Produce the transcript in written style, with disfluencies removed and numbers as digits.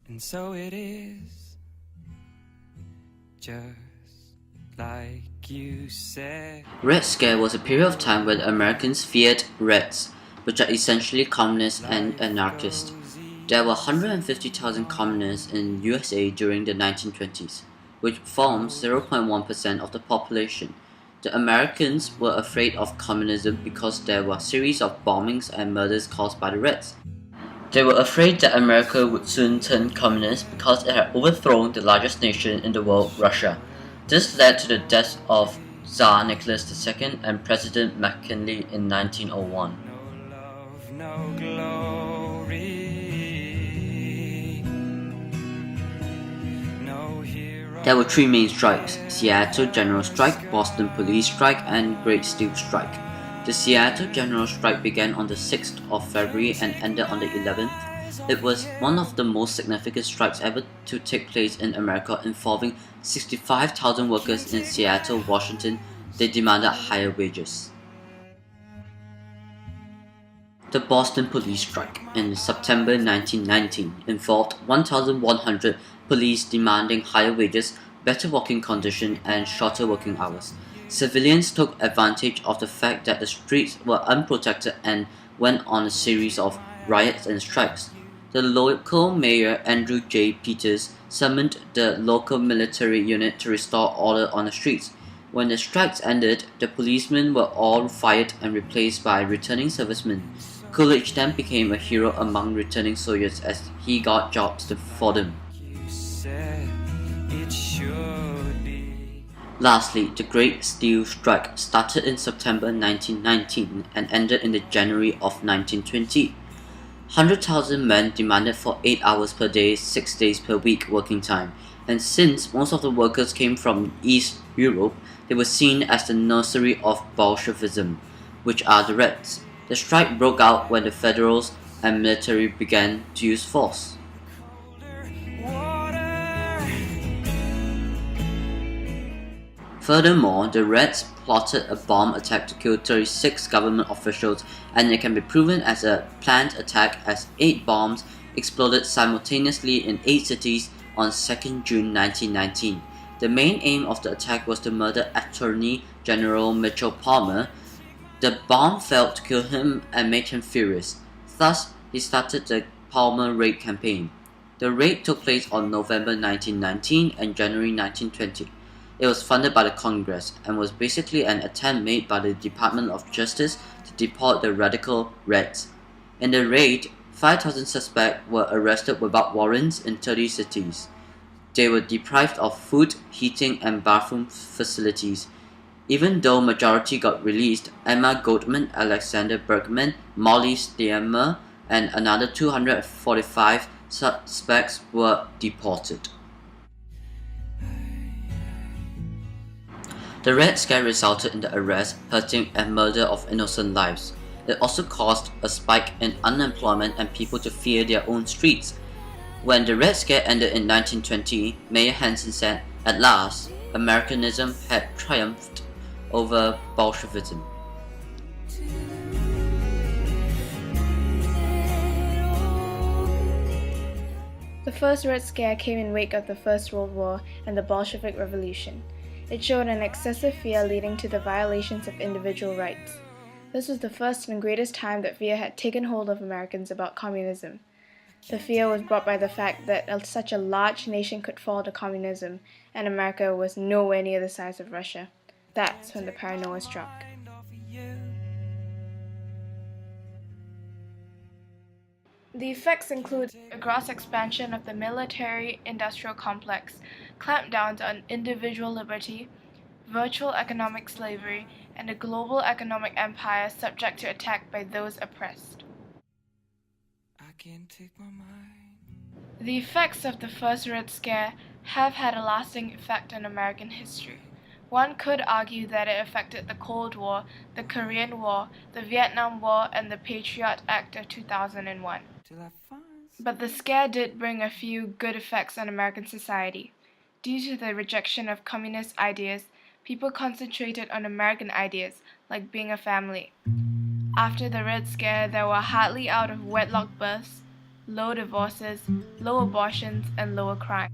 And so it is, just like you said. Red Scare was a period of time when Americans feared Reds, which are essentially communists and anarchists. There were 150,000 communists in USA during the 1920s, which forms 0.1% of the population. The Americans were afraid of communism because there were a series of bombings and murders caused by the Reds. They were afraid that America would soon turn communist because it had overthrown the largest nation in the world, Russia. This led to the deaths of Tsar Nicholas II and President McKinley in 1901. No love, no glory, no hero. There were three main strikes: Seattle General Strike, Boston Police Strike, and Great Steel Strike. The Seattle General Strike began on the 6th of February and ended on the 11th. It was one of the most significant strikes ever to take place in America, involving 65,000 workers in Seattle, Washington. They demanded higher wages. The Boston Police Strike in September 1919 involved 1,100 police demanding higher wages, better working conditions, and shorter working hours. Civilians took advantage of the fact that the streets were unprotected and went on a series of riots and strikes. The local mayor, Andrew J. Peters, summoned the local military unit to restore order on the streets. When the strikes ended, the policemen were all fired and replaced by returning servicemen. Coolidge then became a hero among returning soldiers as he got jobs for them. You said it should be. Lastly, the Great Steel Strike started in September 1919 and ended in the January of 1920. 100,000 men demanded for 8 hours per day, 6 days per week working time, and since most of the workers came from East Europe, they were seen as the nursery of Bolshevism, which are the Reds. The strike broke out when the Federals and military began to use force. Furthermore, the Reds plotted a bomb attack to kill 36 government officials, and it can be proven as a planned attack as 8 bombs exploded simultaneously in 8 cities on 2nd June 1919. The main aim of the attack was to murder Attorney General Mitchell Palmer. The bomb failed to kill him and made him furious. Thus, he started the Palmer Raid campaign. The raid took place on November 1919 and January 1920. It was funded by the Congress and was basically an attempt made by the Department of Justice to deport the radical Reds. In the raid, 5,000 suspects were arrested without warrants in 30 cities. They were deprived of food, heating, and bathroom facilities. Even though majority got released, Emma Goldman, Alexander Bergman, Molly Steamer, and another 245 suspects were deported. The Red Scare resulted in the arrest, hurting, and murder of innocent lives. It also caused a spike in unemployment and people to fear their own streets. When the Red Scare ended in 1920, Mayor Hansen said, "At last, Americanism had triumphed over Bolshevism." The first Red Scare came in wake of the First World War and the Bolshevik Revolution. It showed an excessive fear leading to the violations of individual rights. This was the first and greatest time that fear had taken hold of Americans about communism. The fear was brought by the fact that such a large nation could fall to communism, and America was nowhere near the size of Russia. That's when the paranoia struck. The effects include a gross expansion of the military-industrial complex, clampdowns on individual liberty, virtual economic slavery, and a global economic empire subject to attack by those oppressed. I can't take my mind. The effects of the first Red Scare have had a lasting effect on American history. One could argue that it affected the Cold War, the Korean War, the Vietnam War, and the Patriot Act of 2001. Till I find But the scare did bring a few good effects on American society. Due to the rejection of communist ideas, people concentrated on American ideas, like being a family. After the Red Scare, there were hardly out-of-wedlock births, low divorces, low abortions, and lower crime.